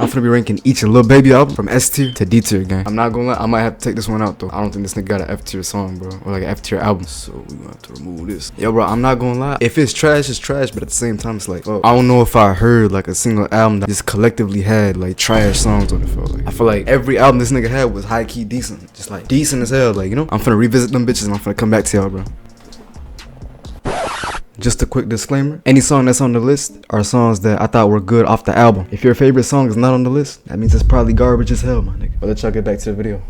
I'm finna be ranking each Lil Baby album from S tier to D tier, gang. I'm not gonna lie, I might have to take this one out though. I don't think this nigga got an F tier song, bro, or like an F tier album. So we gonna have to remove this. Yo, bro, I'm not gonna lie. If it's trash, it's trash. But at the same time, it's like, I don't know if I heard like a single album that just collectively had like trash songs on it. Like, I feel like every album this nigga had was high key decent, just like decent as hell. Like, you know, I'm finna revisit them bitches and I'm finna come back to y'all, bro. Just a quick disclaimer, any song that's on the list are songs that I thought were good off the album. If your favorite song is not on the list, that means it's probably garbage as hell, my nigga. But let's y'all get back to the video.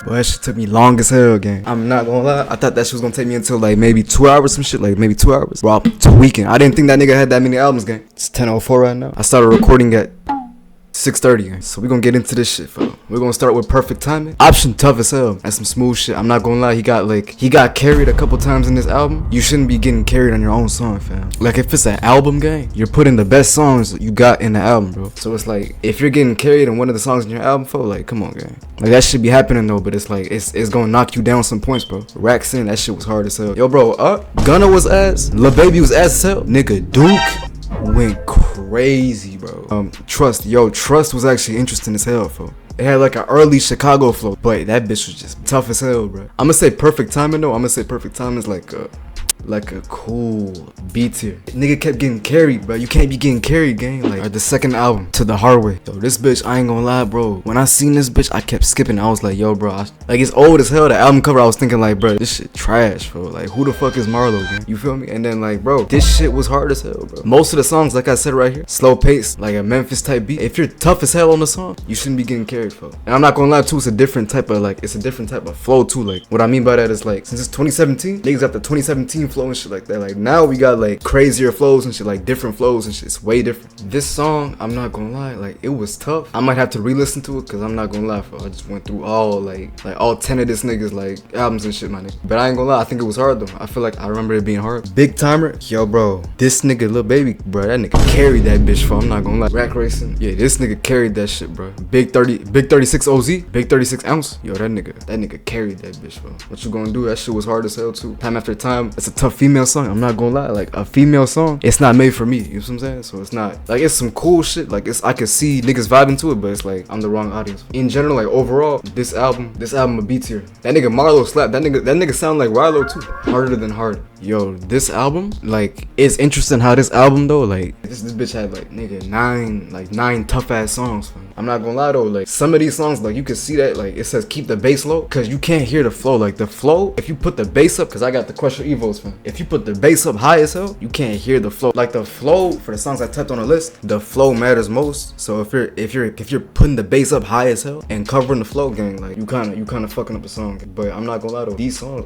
Boy, that shit took me long as hell, gang. I'm not gonna lie, I thought that shit was gonna take me until like maybe 2 hours, some shit, like maybe 2 hours. Bro, to weekend. I didn't think that nigga had that many albums, gang. It's 10:04 right now. I started recording at 6:30, gang. So we gonna get into this shit, fam. We're gonna start with Perfect Timing. Option tough as hell. That's some smooth shit. I'm not gonna lie, he got carried a couple times in this album. You shouldn't be getting carried on your own song, fam. Like, if it's an album, gang, you're putting the best songs you got in the album, bro. So it's like, if you're getting carried in one of the songs in your album, fo, like, come on, gang. Like, that should be happening though, but it's like, it's gonna knock you down some points, bro. Racks in, that shit was hard as hell. Yo, bro, Gunna was ass. Lil Baby was ass as hell. Nigga, Duke went crazy, bro. Trust was actually interesting as hell, fo. It had like an early Chicago flow, but that bitch was just tough as hell, bro. I'm gonna say Perfect Timing though. I'm gonna say Perfect Timing is like a cool B tier. Nigga kept getting carried, bro. You can't be getting carried, gang. Like the second album, To the Hard Way. Yo, this bitch, I ain't gonna lie, bro. When I seen this bitch, I kept skipping. I was like, yo, bro, like, it's old as hell. The album cover, I was thinking like, bro, this shit trash, bro. Like, who the fuck is Marlo, gang? You feel me? And then like, bro, this shit was hard as hell, bro. Most of the songs, like I said right here, slow pace, like a Memphis type beat. If you're tough as hell on the song, you shouldn't be getting carried, bro. And I'm not gonna lie too, it's a different type of flow too. Like, what I mean by that is like, since it's 2017, niggas got the 2017 flow and shit like that. Like, now we got like crazier flows and shit, like different flows and shit. It's way different. This song, I'm not gonna lie, like, it was tough. I might have to re-listen to it, cause I'm not gonna lie, I just went through all like all 10 of this niggas like albums and shit, my nigga. But I ain't gonna lie, I think it was hard though. I feel like I remember it being hard. Big Timer, yo, bro, this nigga Lil Baby, bro, that nigga carried that bitch, for I'm not gonna lie. Rack Racing, yeah, this nigga carried that shit, bro. Big 36 OZ, Big 36 ounce, yo, that nigga carried that bitch, bro. What you gonna do? That shit was hard as hell too. Time After Time, it's a tough female song. I'm not gonna lie, like a female song, it's not made for me. You know what I'm saying? So it's not like, it's some cool shit. Like, I could see niggas vibing to it, but it's like I'm the wrong audience. In general, like overall, this album a B tier. That nigga Marlo slapped. That nigga sound like Rilo too. Harder Than Hard. Yo, this album, like, it's interesting how this album though, like, this bitch had like nigga nine tough ass songs, fam. I'm not gonna lie though, like, some of these songs, like, you can see that, like, it says keep the bass low, cause you can't hear the flow. Like, the flow, if you put the bass up, cause I got the Crusher Evos, fam. If you put the bass up high as hell, you can't hear the flow. Like, the flow for the songs I typed on the list, the flow matters most. So if you're putting the bass up high as hell and covering the flow, gang, like, you kind of fucking up the song. But I'm not gonna lie though,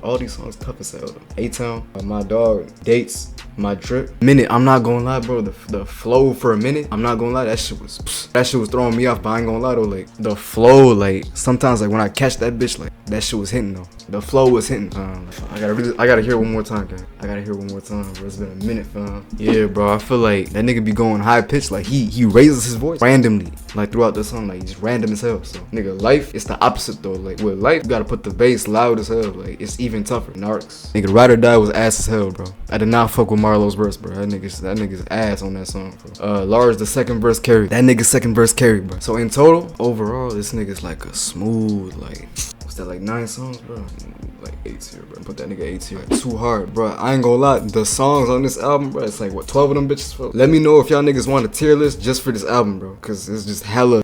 all these songs tough as hell though. A-Town, My Dog, Dates, My Drip, Minute. I'm not gonna lie, bro, the flow for a minute, I'm not gonna lie, that shit was throwing me off. But I ain't gonna lie though, like, the flow, like, sometimes, like, when I catch that bitch, like, that shit was hitting though. The flow was hitting. I gotta hear it one more time, gang. I gotta hear it one more time, bro. It's been a minute, fam. Yeah, bro, I feel like that nigga be going high pitched. Like, he raises his voice randomly, like, throughout the song, like, just random as hell. So, nigga, Life, it's the opposite though. Like, with Life, you gotta put the bass loud as hell. Like, it's even tougher. Narcs, nigga, Ride or Die was ass as hell, bro. I did not fuck with Marlo's verse, bro. That nigga's ass on that song, bro. Large, the second verse carried. That nigga's second verse carried, bro. So in total, overall, this nigga's like a smooth, like, what's that, like 9 songs, bro? Like 8 tier, bro. Put that nigga 8 tier. Like, too hard, bro. I ain't gonna lie, the songs on this album, bro, it's like, what, 12 of them bitches, bro? Let me know if y'all niggas want a tier list just for this album, bro, cause it's just hella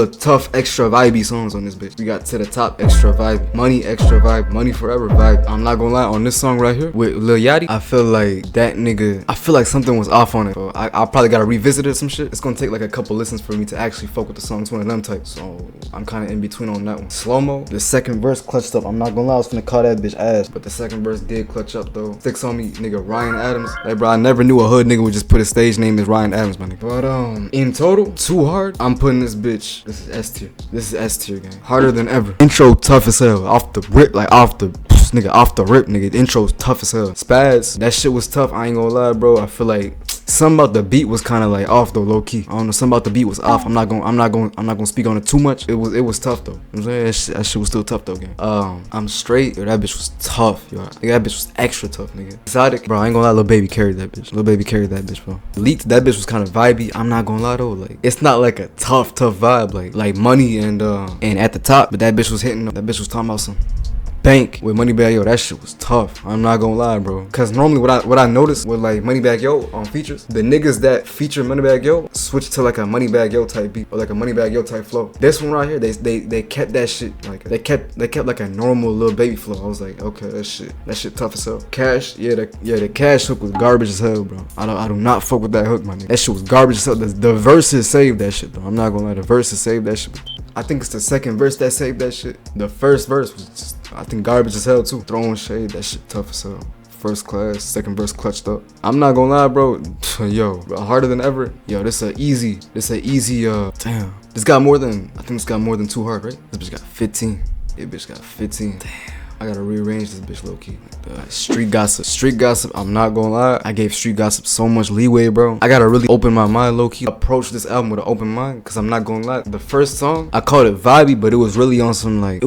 tough, extra vibey songs on this bitch. We got To the Top, extra vibe. Money, extra vibe. Money Forever vibe. I'm not gonna lie, on this song right here with Lil Yachty, I feel like that nigga, I feel like something was off on it, bro. I probably gotta revisit it or some shit. It's gonna take like a couple listens for me to actually fuck with the song. It's one of them types, so I'm kind of in between on that one. Slow Mo, the second verse clutched up. I'm not gonna lie, I was finna call that bitch ass, but the second verse did clutch up though. Sticks on Me, nigga, Ryan Adams. Hey, bro, I never knew a hood nigga would just put his stage name as Ryan Adams, my nigga. But in total, Too Hard, I'm putting this bitch, this is S tier. This is S tier, gang. Harder Than Ever. Intro tough as hell. Off the rip, like off the rip, nigga. The intro's tough as hell. Spaz, that shit was tough. I ain't gonna lie, bro. I feel like Something about the beat was kind of like off though, low key. I don't know, something about the beat was off. I'm not gonna speak on it too much. It was tough though. I'm saying that shit was still tough though, gang. I'm straight. Yo, that bitch was tough, yo. That bitch was extra tough, nigga. Exotic, bro. I ain't gonna lie, Lil Baby carried that bitch. Lil Baby carried that bitch, bro. Leaked, that bitch was kind of vibey. I'm not gonna lie though, like it's not like a tough vibe, like Money and At the Top, but that bitch was hitting. That bitch was talking about some Bank with Moneybagg Yo. That shit was tough. I'm not gonna lie, bro. Cause normally what I noticed with like Moneybagg Yo on features, the niggas that feature Moneybagg Yo switch to like a Moneybagg Yo type beat or like a Moneybagg Yo type flow. This one right here, they kept that shit like they kept like a normal Lil Baby flow. I was like, okay, that shit tough as hell. Cash, the Cash hook was garbage as hell, bro. I do not fuck with that hook, my nigga. That shit was garbage as hell. The verses saved that shit, though. I'm not gonna lie, the verses saved that shit. I think it's the second verse that saved that shit. The first verse was just, I think, garbage as hell too. Throwing shade, that shit tough as hell. First class, second verse clutched up. I'm not gonna lie, bro. Yo, Harder Than Ever. Yo, this a easy, damn. This got more than, I think it's got more than Too Hard, right? This bitch got 15. Yeah, bitch got 15. Damn. I gotta rearrange this bitch low key. Street gossip. I'm not gonna lie. I gave Street Gossip so much leeway, bro. I gotta really open my mind low key. Approach this album with an open mind, cause I'm not gonna lie. The first song, I called it vibey, but it was really on some like,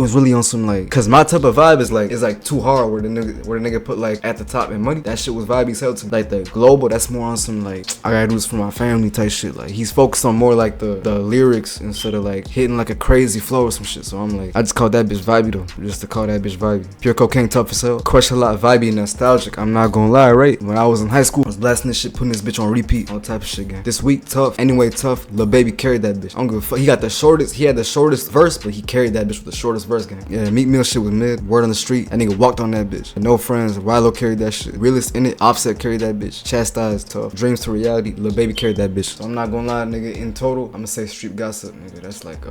cause my type of vibe is like Too Hard, where the nigga put like At the Top and Money. That shit was vibey as hell to me. Like the Global, that's more on some like, I gotta do this for my family type shit. Like he's focused on more like the lyrics instead of like hitting like a crazy flow or some shit. So I'm like, I just called that bitch vibey though, just to call that bitch vibey. Pure Cocaine tough as hell. Question a lot, vibey and nostalgic. I'm not gonna lie, right? When I was in high school, I was blasting this shit, putting this bitch on repeat, all type of shit, gang. This week, tough. Anyway, tough. Lil Baby carried that bitch. I don't give a fuck. He had the shortest verse, but he carried that bitch with the shortest verse, gang. Yeah, Meek Mill shit was mid. Word on the street. That nigga walked on that bitch. No Friends. Rilo carried that shit. Realist in it. Offset carried that bitch. Chastised, tough. Dreams to Reality. Lil Baby carried that bitch. So I'm not gonna lie, nigga. In total, I'm gonna say Street Gossip, nigga. That's like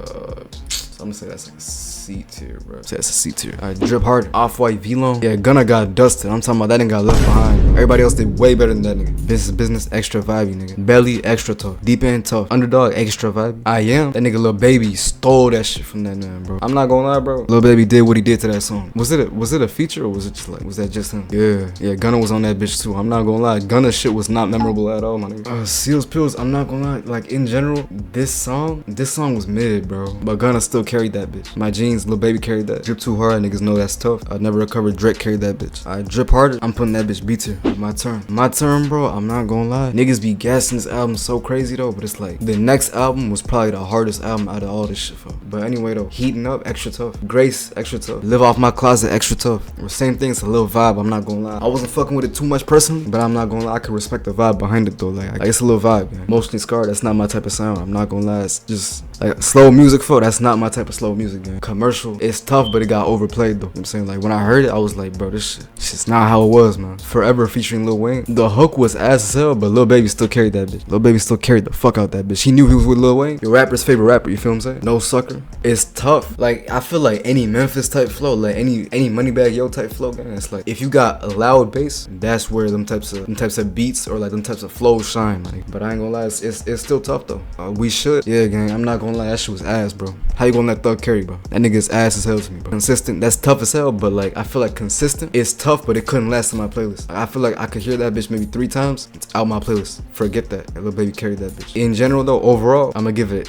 I'm gonna say that's like a C tier, bro. Say that's a C tier. Alright, Drip Hard, Off-White, V-Lone. Yeah, Gunna got dusted. I'm talking about that nigga got left behind. Everybody else did way better than that nigga. Business, extra vibey, nigga. Belly, extra tough. Deep End, tough. Underdog, extra vibey. I Am. That nigga Lil Baby stole that shit from that man, bro. I'm not gonna lie, bro. Lil Baby did what he did to that song. Was it a feature or was it just like, was that just him? Yeah, Gunna was on that bitch too. I'm not gonna lie. Gunna shit was not memorable at all, my nigga. Seals Pills, I'm not gonna lie. Like in general, this song was mid, bro. But Gunna still carried that bitch. My Jeans, Lil Baby carried that. Drip Too Hard, niggas know that's tough. I Never Recovered, Drake carried that bitch. I Drip Harder, I'm putting that bitch B tier. My turn, bro. I'm not gonna lie. Niggas be gassing this album so crazy though, but it's like the next album was probably the hardest album out of all this shit, for. But anyway though, Heating Up, extra tough. Grace, extra tough. Live Off My Closet, extra tough. Same thing, it's a little vibe. I'm not gonna lie. I wasn't fucking with it too much personally, but I'm not gonna lie. I can respect the vibe behind it though. Like it's a little vibe. Man. Emotionally Scarred, that's not my type of sound. I'm not gonna lie. It's just like slow music for. That's not my type of slow music, man. Commercial, it's tough, but it got overplayed though. You know what I'm saying, like when I heard it, I was like, bro, this shit's not how it was, man. Forever featuring Lil Wayne. The hook was ass as hell, but Lil Baby still carried that bitch. Lil Baby still carried the fuck out that bitch. He knew he was with Lil Wayne. Your rapper's favorite rapper, you feel what I'm saying? No Sucker. It's tough. Like I feel like any Memphis type flow, like any Moneybagg Yo type flow, gang. It's like if you got a loud bass, that's where them types of beats or like them types of flows shine, like. But I ain't gonna lie, it's still tough though. We should. Yeah, gang. I'm not gonna lie, that shit was ass, bro. How you gonna let Thug carry, bro? That nigga's ass as hell to me, bro. Consistent, that's tough as hell, but like I feel like consistent, it's tough, but it couldn't last in my playlist. Like, I feel like I could hear that bitch maybe 3 times. It's out my playlist. Forget that. Lil Baby carried that bitch. In general though, overall, I'm gonna give it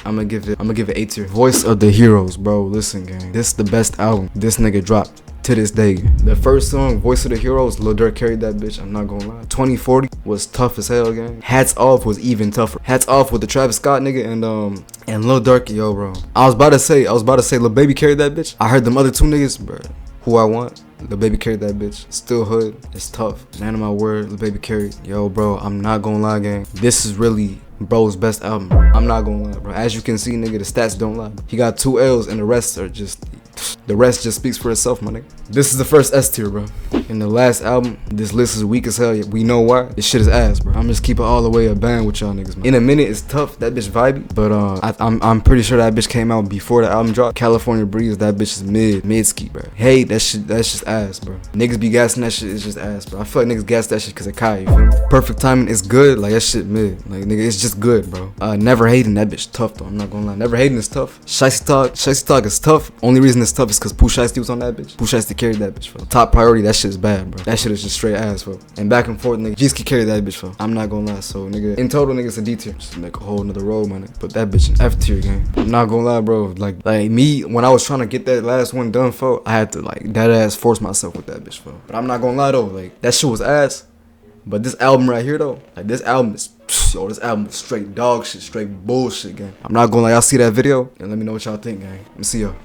A tier. Voice of the Heroes, bro. Listen, gang. This is the best album this nigga dropped to this day. The first song, Voice of the Heroes, Lil Durk carried that bitch. I'm not gonna lie. 2040 was tough as hell, gang. Hats Off was even tougher. Hats Off with the Travis Scott nigga and Lil Durk, yo, bro. I was about to say Lil Baby carried that bitch. I heard them other 2 niggas, bro. Who I Want. Lil Baby carried that bitch. Still Hood. It's tough. Man of my word, Lil Baby carried. Yo, bro, I'm not gonna lie, gang. This is really bro's best album, bro. I'm not gonna lie, bro. As you can see, nigga, the stats don't lie. He got 2 L's and the rest just speaks for itself, my nigga. This is the first S tier, bro. In the last album, this list is weak as hell. We know why. This shit is ass, bro. I'm just keep it all the way a band with y'all niggas, man. In a Minute, it's tough. That bitch vibey, but I'm pretty sure that bitch came out before the album dropped. California Breeze, that bitch is mid ski, bro. Hey, that's just ass, bro. Niggas be gassing that shit. It's just ass, bro. I feel like niggas gas that shit because of Kai. You feel me? Perfect Timing is good. Like that shit mid. Like nigga, it's just good, bro. Never Hating, that bitch tough though. I'm not gonna lie. Never Hating is tough. Shiesty Talk is tough. Only reason it's tough is cause Pooh Shiesty was on that bitch. Pooh Shiesty carried that bitch, bro. Top priority, that shit is bad, bro. That shit is just straight ass, bro. And back and forth, nigga, Jeezy carried that bitch, bro. I'm not gonna lie, so nigga, in total, nigga, it's a D tier. Just make a whole nother roll, man. Put that bitch in F tier, gang. I'm not gonna lie, bro. Like me, when I was trying to get that last one done, for I had to like dead ass force myself with that bitch, bro. But I'm not gonna lie though, like that shit was ass. But this album right here though, like this album is, yo, this album is straight dog shit, straight bullshit, gang. I'm not gonna lie, y'all see that video and let me know what y'all think, gang. Let me see y'all.